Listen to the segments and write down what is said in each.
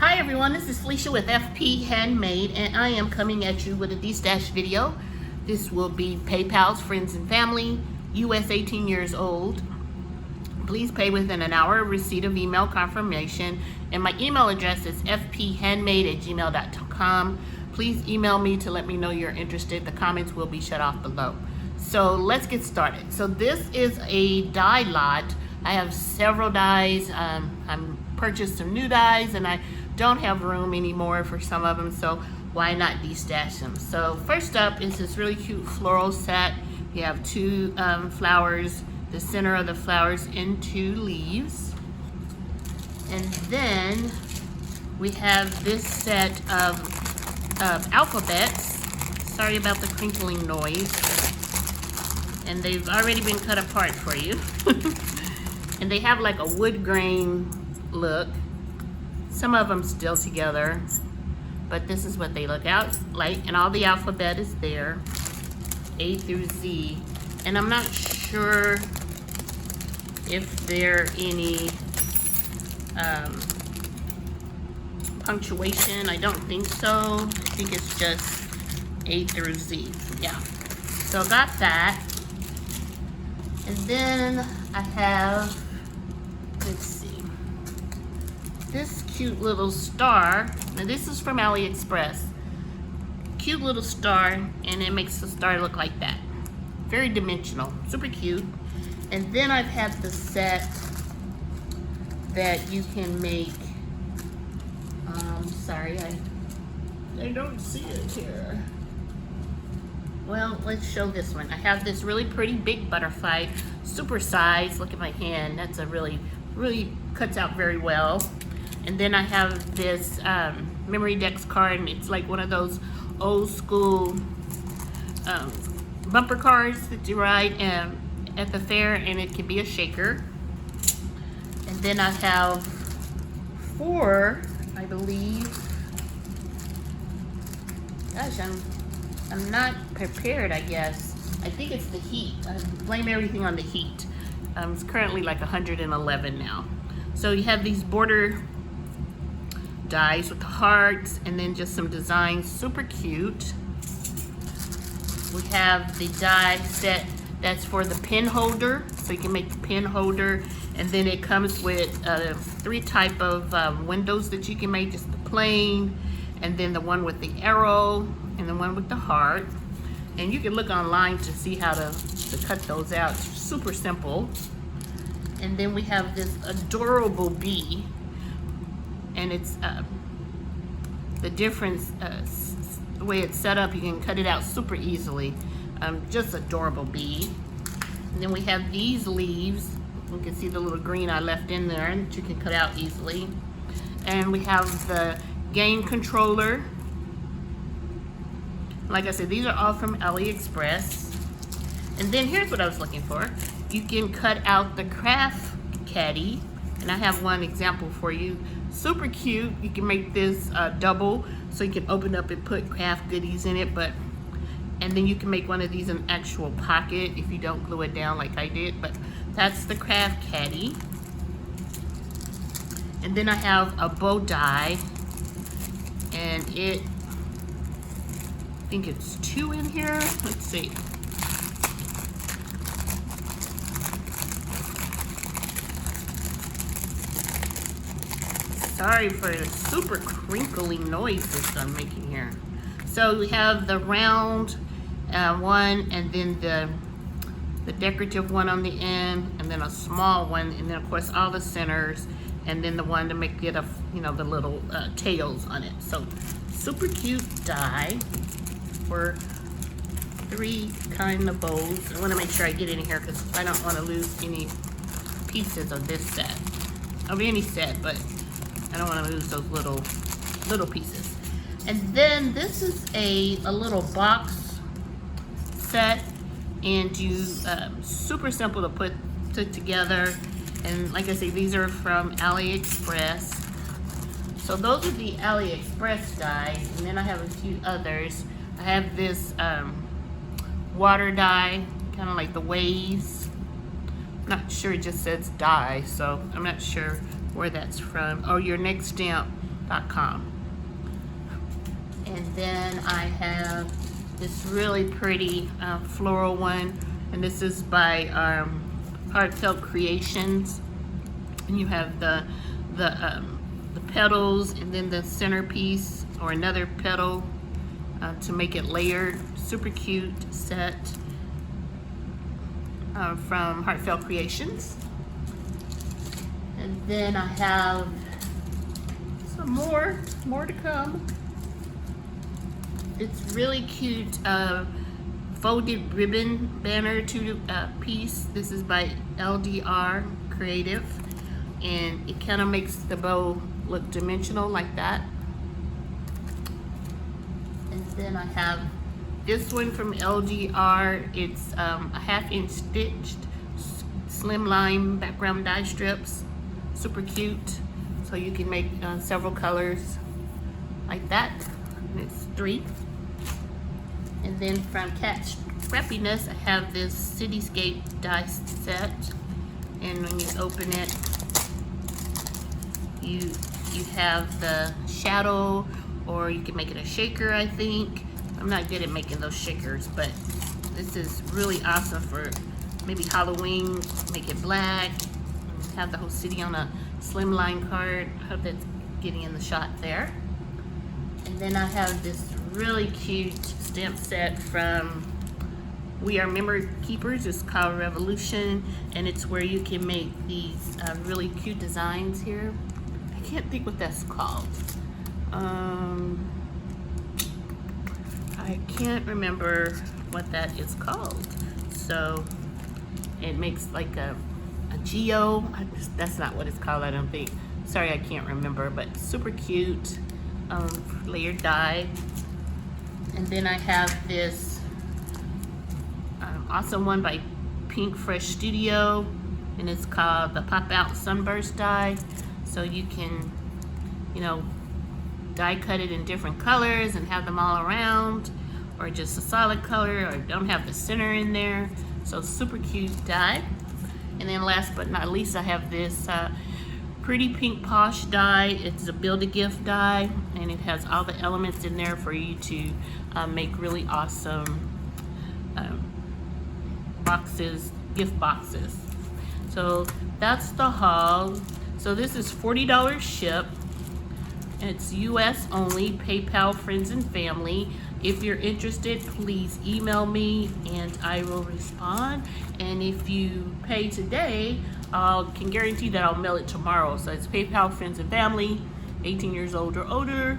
Hi everyone, this is Felicia with FP Handmade, and I am coming at you with a Destash video. This will be PayPal's friends and family, US 18 years old. Please pay within an hour of receipt of email confirmation, and my email address is fphandmade@gmail.com. Please email me to let me know you're interested. The comments will be shut off below. So let's get started. So this is a die lot. I have several dies. I'm purchased some new dies, and I don't have room anymore for some of them, so why not destash them? So first up is this really cute floral set. You have two flowers, the center of the flowers in two leaves. And then we have this set of alphabets. Sorry about the crinkling noise. And they've already been cut apart for you. And they have like a wood grain look. Some of them still together, but this is what they look out like, and all the alphabet is there, A through Z. And I'm not sure if there are any punctuation. I don't think so. I think it's just A through Z. Yeah. So I got that. And then I have, let's see, this cute little star. Now this is from AliExpress. Cute little star, and it makes the star look like that. Very dimensional, super cute. And then I've had the set that you can make, sorry, I don't see it here. Well, let's show this one. I have this really pretty big butterfly, super size. Look at my hand. That's a really cuts out very well. And then I have this memory decks card, and it's like one of those old school bumper cars that you ride at the fair, and it can be a shaker. And then I have 4, I believe. Gosh, I'm not prepared, I guess. I think it's the heat. I blame everything on the heat. It's currently like 111 now. So you have these border dies with the hearts, and then just some designs, super cute. We have the die set that's for the pen holder, so you can make the pen holder, and then it comes with 3 type of windows that you can make, just the plain, and then the one with the arrow, and the one with the heart. And you can look online to see how to cut those out. It's super simple. And then we have this adorable bee, and it's the difference, the way it's set up, you can cut it out super easily. Just adorable bee. And then we have these leaves. You can see the little green I left in there that you can cut out easily. And we have the game controller. Like I said, these are all from AliExpress. And then here's what I was looking for. You can cut out the craft caddy, and I have one example for you. Super cute. You can make this double, so you can open up and put craft goodies in it, and then you can make one of these an actual pocket if you don't glue it down like I did. But that's the craft caddy. And then I have a bow die, and I think it's 2 in here. Let's see. Sorry for the super crinkly noises I'm making here. So we have the round one, and then the decorative one on the end, and then a small one, and then of course all the centers, and then the one to make it the little tails on it. So super cute die for 3 kind of bows. I want to make sure I get in here because I don't want to lose any pieces of this set, of any set, but I don't want to lose those little pieces. And then this is a little box set, and you super simple to put together. And like I say, these are from AliExpress. So those are the AliExpress dies, and then I have a few others. I have this water die, kind of like the waves. I'm not sure, it just says die, so I'm not sure where that's from. Oh, your next stamp Handmade.com. And then I have this really pretty floral one, and this is by Heartfelt Creations. And you have the petals and then the centerpiece or another petal to make it layered. Super cute set from Heartfelt Creations. And then I have some more to come. It's really cute folded ribbon banner piece. This is by LDR Creative, and it kind of makes the bow look dimensional like that. And then I have this one from LDR. It's a 1/2 inch stitched slimline background die strips. Super cute. So you can make several colors like that. And it's 3. And then from Cat Scrappiness, I have this Cityscape Dice Set. And when you open it, you have the shadow, or you can make it a shaker, I think. I'm not good at making those shakers, but this is really awesome for maybe Halloween. Make it black, have the whole city on a slimline card. I hope that's getting in the shot there. And then I have this really cute stamp set from We Are Member Keepers. It's called Revolution, and it's where you can make these really cute designs here. I can't think what that's called. I can't remember what that is called. So it makes like a geo. That's not what it's called, I don't think. Sorry, I can't remember, but super cute layered die. And then I have this awesome one by Pink Fresh Studio, and it's called the Pop-Out Sunburst Die. So you can, die cut it in different colors and have them all around, or just a solid color, or don't have the center in there. So super cute die. And then last but not least, I have this pretty pink posh die. It's a Build-A-Gift die, and it has all the elements in there for you to make really awesome boxes, gift boxes. So that's the haul. So this is $40 ship. It's US only, PayPal, friends and family. If you're interested, please email me and I will respond. And if you pay today, I can guarantee that I'll mail it tomorrow. So it's PayPal, friends and family, 18 years old or older.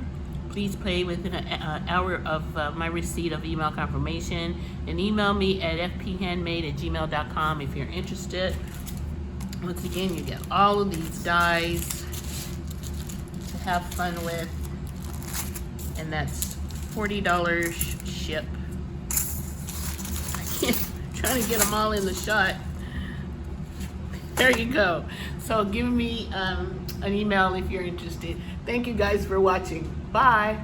Please pay within an hour of my receipt of email confirmation. And email me at fphandmade@gmail.com if you're interested. Once again, you get all of these dies to have fun with. And that's $40 ship. I'm trying to get them all in the shot. There you go. So give me an email if you're interested. Thank you guys for watching. Bye.